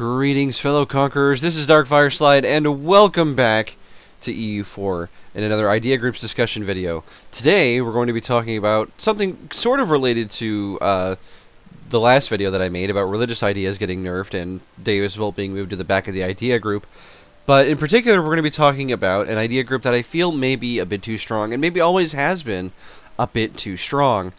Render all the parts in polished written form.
Greetings, fellow conquerors. This is darkfireslide, and welcome back to EU4 in another idea groups discussion video. Today, we're going to be talking about something sort of related to the last video that I made about religious ideas getting nerfed and Deus Vult being moved to the back of the idea group. But in particular, we're going to be talking about an idea group that I feel may be a bit too strong, and maybe always has been a bit too strong.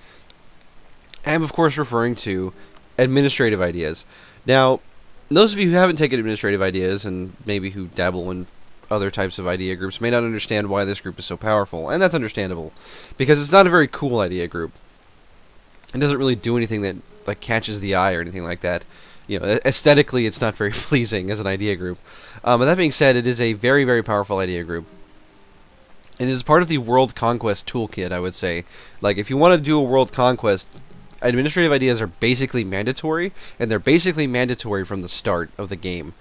I'm, of course, referring to administrative ideas. Now, those of you who haven't taken administrative ideas, and maybe who dabble in other types of idea groups, may not understand why this group is so powerful, and that's understandable, because it's not a very cool idea group. It doesn't really do anything that catches the eye or anything like that. You know, aesthetically, it's not very pleasing as an idea group. But that being said, it is a very, very powerful idea group. And it is part of the World Conquest toolkit, I would say. Like, if you want to do a World Conquest, administrative ideas are basically mandatory, and they're basically mandatory from the start of the game.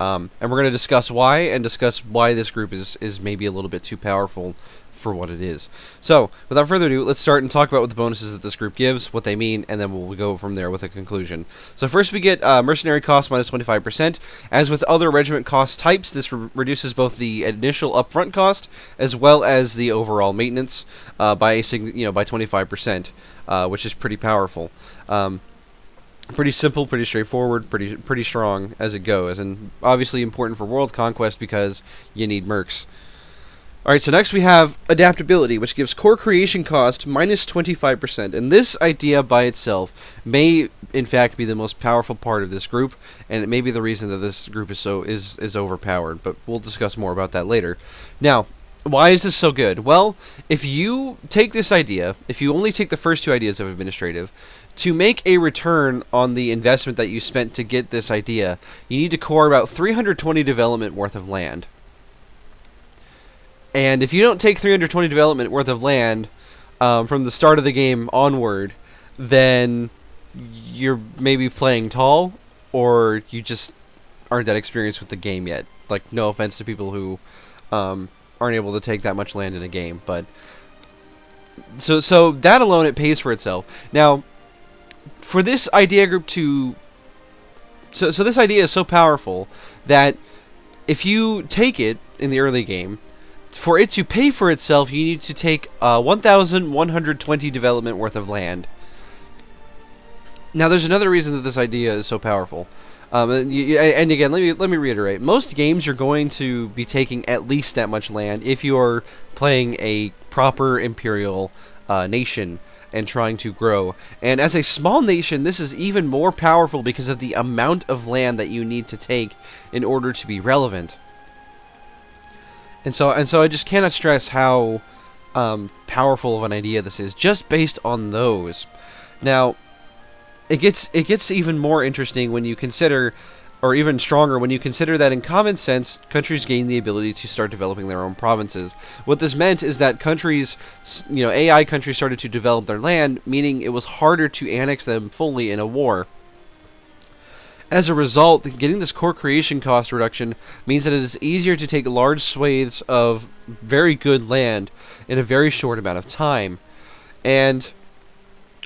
And we're going to discuss why, and discuss why this group is maybe a little bit too powerful for what it is. So, without further ado, let's start and talk about what the bonuses that this group gives, what they mean, and then we'll go from there with a conclusion. So first we get mercenary cost minus 25%. As with other regiment cost types, this reduces both the initial upfront cost as well as the overall maintenance by 25%, which is pretty powerful. Pretty simple, pretty straightforward, pretty strong as it goes, and obviously important for World Conquest because you need mercs. Alright, so next we have adaptability, which gives core creation cost minus 25%, and this idea by itself may in fact be the most powerful part of this group, and it may be the reason that this group is overpowered, but we'll discuss more about that later. Now, why is this so good? Well, if you take this idea, if you only take the first two ideas of administrative, to make a return on the investment that you spent to get this idea, you need to core about 320 development worth of land. And if you don't take 320 development worth of land from the start of the game onward, then you're maybe playing tall, or you just aren't that experienced with the game yet. Like, no offense to people who aren't able to take that much land in a game, but so that alone, it pays for itself. Now, for this idea group to so this idea is so powerful that if you take it in the early game, for it to pay for itself, you need to take 1,120 development worth of land. Now, there's another reason that this idea is so powerful. And again, let me reiterate. Most games, you're going to be taking at least that much land if you're playing a proper imperial nation and trying to grow. And as a small nation, this is even more powerful because of the amount of land that you need to take in order to be relevant. And so I just cannot stress how powerful of an idea this is, just based on those. Now, it gets even more interesting when you consider, or even stronger when you consider that in common sense, countries gain the ability to start developing their own provinces. What this meant is that countries, AI countries started to develop their land, meaning it was harder to annex them fully in a war. As a result, getting this core creation cost reduction means that it is easier to take large swathes of very good land in a very short amount of time. And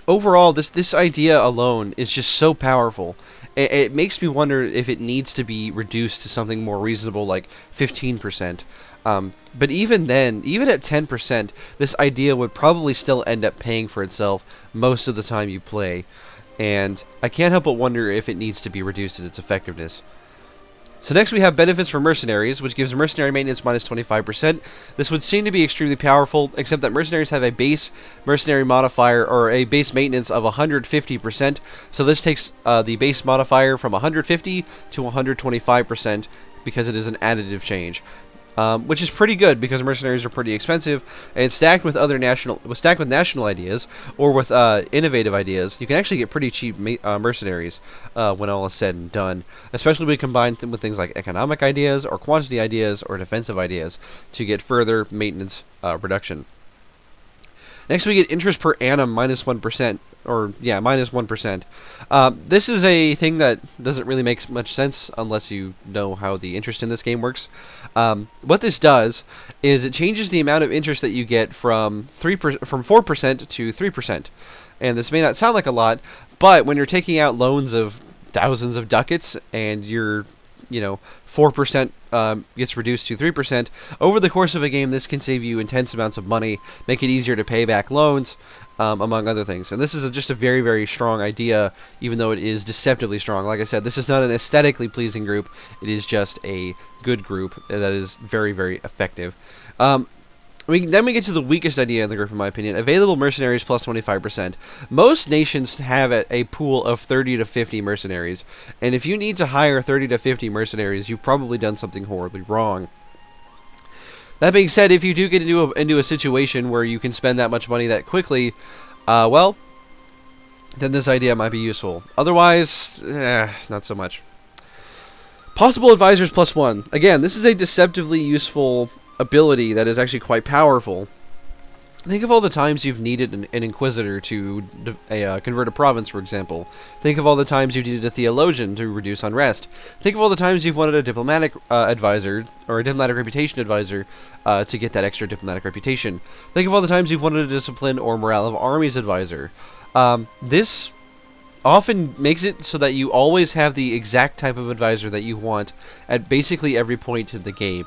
overall, this idea alone is just so powerful. It makes me wonder if it needs to be reduced to something more reasonable, like 15%. But even then, even at 10%, this idea would probably still end up paying for itself most of the time you play. And I can't help but wonder if it needs to be reduced in its effectiveness. So next we have benefits for mercenaries, which gives mercenary maintenance minus 25%. This would seem to be extremely powerful, except that mercenaries have a base mercenary modifier, or a base maintenance of 150%. So this takes the base modifier from 150 to 125% because it is an additive change. Which is pretty good because mercenaries are pretty expensive, and stacked with national ideas or with innovative ideas, you can actually get pretty cheap mercenaries when all is said and done. Especially when combined with things like economic ideas or quantity ideas or defensive ideas to get further maintenance reduction. Next, we get interest per annum minus 1%. Minus 1%. This is a thing that doesn't really make much sense unless you know how the interest in this game works. What this does is it changes the amount of interest that you get from 4% to 3%. And this may not sound like a lot, but when you're taking out loans of thousands of ducats, and your 4% gets reduced to 3%. Over the course of a game, this can save you intense amounts of money, make it easier to pay back loans, among other things. And this is just a very, very strong idea, even though it is deceptively strong. Like I said, this is not an aesthetically pleasing group. It is just a good group that is very, very effective. Then we get to the weakest idea in the group, in my opinion. Available mercenaries plus 25%. Most nations have a pool of 30 to 50 mercenaries, and if you need to hire 30 to 50 mercenaries, you've probably done something horribly wrong. That being said, if you do get into a situation where you can spend that much money that quickly, well, then this idea might be useful. Otherwise, not so much. Possible advisors plus 1. Again, this is a deceptively useful ability that is actually quite powerful. Think of all the times you've needed an inquisitor to convert a province, for example. Think of all the times you've needed a theologian to reduce unrest. Think of all the times you've wanted a diplomatic advisor, or a diplomatic reputation advisor, to get that extra diplomatic reputation. Think of all the times you've wanted a discipline or morale of armies advisor. This often makes it so that you always have the exact type of advisor that you want at basically every point in the game.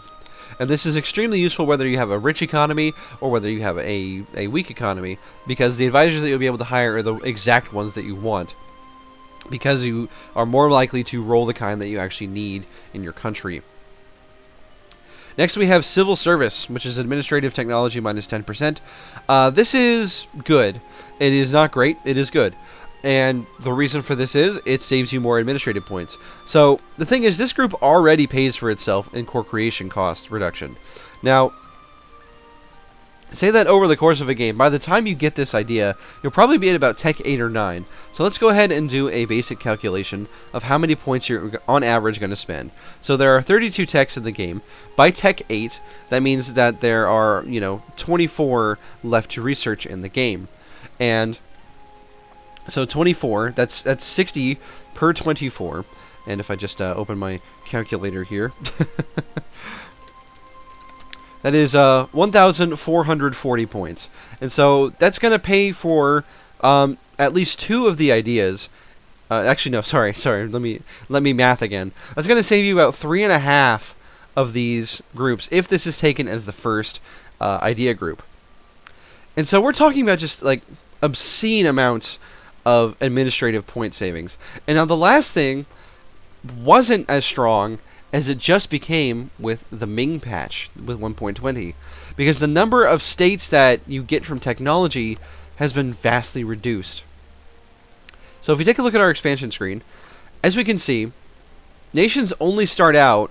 And this is extremely useful whether you have a rich economy or whether you have a weak economy, because the advisors that you'll be able to hire are the exact ones that you want, because you are more likely to roll the kind that you actually need in your country. Next we have civil service, which is administrative technology minus 10%. This is good. It is not great. It is good. And the reason for this is it saves you more administrative points. So the thing is, this group already pays for itself in core creation cost reduction. Now, say that over the course of a game, by the time you get this idea, you'll probably be at about Tech 8 or 9. So let's go ahead and do a basic calculation of how many points you're on average going to spend. So there are 32 techs in the game. By Tech 8, that means that there are, 24 left to research in the game. And so 24, that's 60 per 24. And if I just open my calculator here, that is 1,440 points. And so that's going to pay for at least 2 of the ideas. Actually, no, sorry. Let me math again. That's going to save you about 3.5 of these groups if this is taken as the first idea group. And so we're talking about just like obscene amounts of administrative point savings. And now the last thing wasn't as strong as it just became with the Ming patch with 1.20, because the number of states that you get from technology has been vastly reduced. So if you take a look at our expansion screen, as we can see, nations only start out,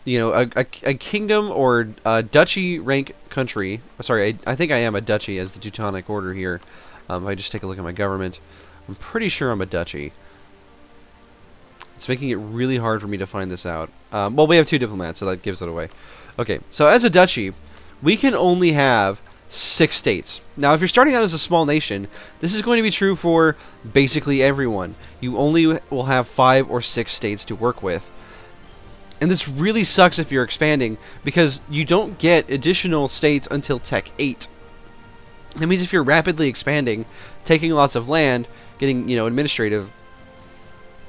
a kingdom or a duchy rank country. Sorry, I think I am a duchy as the Teutonic Order here. If I just take a look at my government, I'm pretty sure I'm a duchy. It's making it really hard for me to find this out. Well, we have 2 diplomats, so that gives it away. Okay, so as a duchy, we can only have 6 states. Now, if you're starting out as a small nation, this is going to be true for basically everyone. You only will have 5 or 6 states to work with. And this really sucks if you're expanding, because you don't get additional states until Tech 8. That means if you're rapidly expanding, taking lots of land, getting, administrative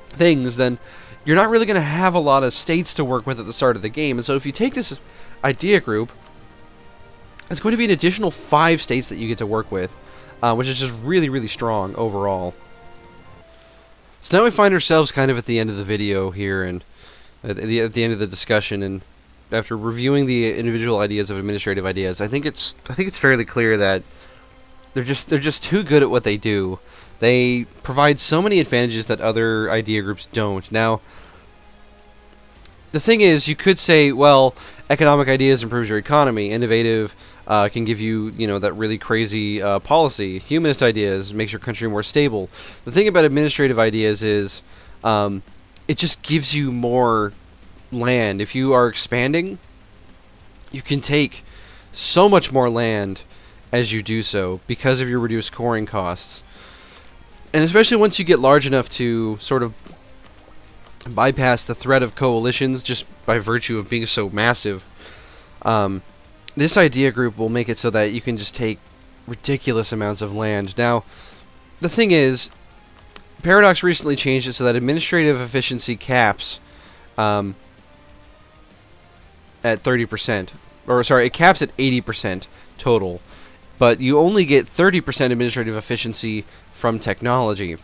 things, then you're not really going to have a lot of states to work with at the start of the game. And so if you take this idea group, it's going to be an additional 5 states that you get to work with, which is just really, really strong overall. So now we find ourselves kind of at the end of the video here, and at the end of the discussion, and after reviewing the individual ideas of administrative ideas, I think it's fairly clear that they're just too good at what they do. They provide so many advantages that other idea groups don't. Now, the thing is, you could say, well, economic ideas improves your economy. Innovative can give you, that really crazy policy. Humanist ideas makes your country more stable. The thing about administrative ideas is, it just gives you more land. If you are expanding, you can take so much more land as you do so because of your reduced coring costs. And especially once you get large enough to sort of bypass the threat of coalitions just by virtue of being so massive, this idea group will make it so that you can just take ridiculous amounts of land. Now, the thing is, Paradox recently changed it so that administrative efficiency caps at 30%. Or, sorry, it caps at 80% total. But you only get 30% administrative efficiency from technology.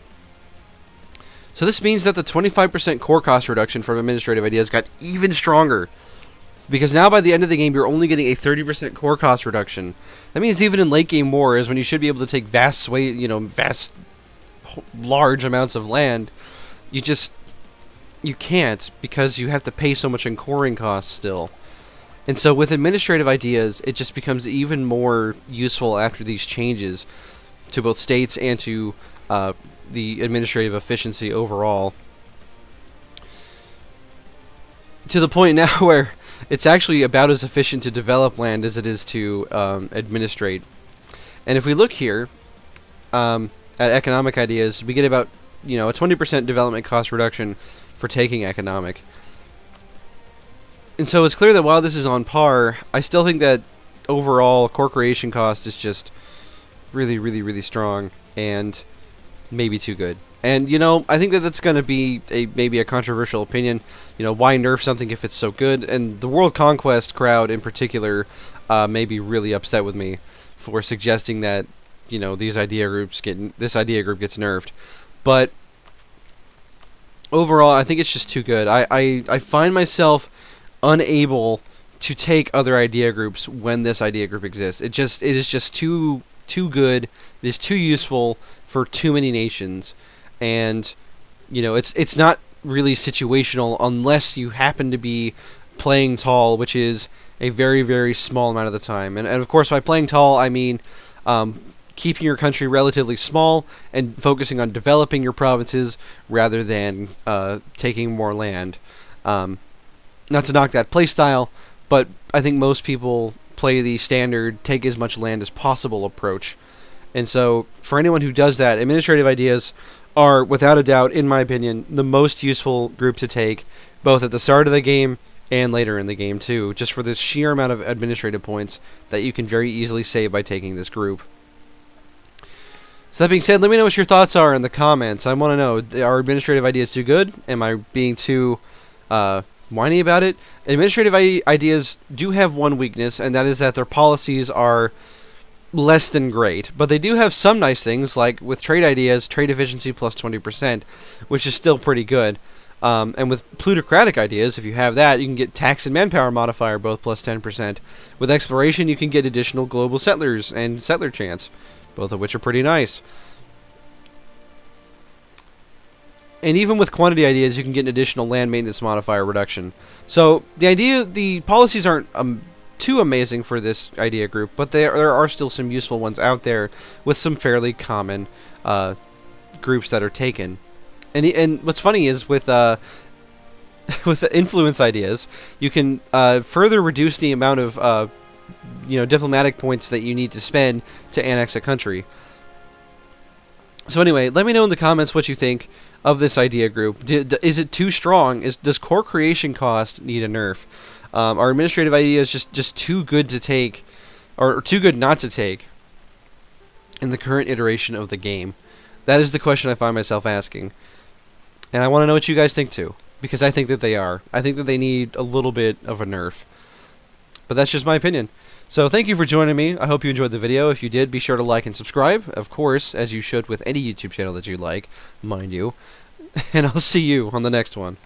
So this means that the 25% core cost reduction from administrative ideas got even stronger. Because now by the end of the game, you're only getting a 30% core cost reduction. That means even in late game wars, when you should be able to take vast large amounts of land, you can't, because you have to pay so much in coring costs still. And so with administrative ideas, it just becomes even more useful after these changes to both states and to the administrative efficiency overall. To the point now where it's actually about as efficient to develop land as it is to administrate. And if we look here at economic ideas, we get about a 20% development cost reduction for taking economic. And so it's clear that while this is on par, I still think that overall core creation cost is just really, really, really strong and maybe too good. And, I think that that's going to be maybe a controversial opinion. Why nerf something if it's so good? And the World Conquest crowd in particular may be really upset with me for suggesting that, this idea group gets nerfed. But overall, I think it's just too good. I find myself unable to take other idea groups when this idea group exists. It is just too good. It is too useful for too many nations. And it's not really situational unless you happen to be playing tall, which is a very, very small amount of the time. And of course, by playing tall, I mean keeping your country relatively small and focusing on developing your provinces rather than taking more land. Not to knock that playstyle, but I think most people play the standard take as much land as possible approach. And so for anyone who does that, administrative ideas are, without a doubt, in my opinion, the most useful group to take, both at the start of the game and later in the game too, just for the sheer amount of administrative points that you can very easily save by taking this group. So that being said, let me know what your thoughts are in the comments. I want to know, are administrative ideas too good? Am I being too whiny about it? Administrative ideas do have one weakness, and that is that their policies are less than great, but they do have some nice things, like with trade ideas, trade efficiency plus 20%, which is still pretty good. And with plutocratic ideas, if you have that, you can get tax and manpower modifier both plus 10%. With exploration, you can get additional global settlers and settler chance, both of which are pretty nice. And even with quantity ideas, you can get an additional land maintenance modifier reduction. So the policies aren't too amazing for this idea group, but there are still some useful ones out there with some fairly common groups that are taken. And what's funny is with with influence ideas, you can further reduce the amount of diplomatic points that you need to spend to annex a country. So anyway, let me know in the comments what you think of this idea group. Is it too strong? Does core creation cost need a nerf? Are administrative ideas just too good to take, or too good not to take, in the current iteration of the game? That is the question I find myself asking. And I want to know what you guys think too, because I think that they are. I think that they need a little bit of a nerf. But that's just my opinion. So thank you for joining me. I hope you enjoyed the video. If you did, be sure to like and subscribe, of course, as you should with any YouTube channel that you like, mind you. And I'll see you on the next one.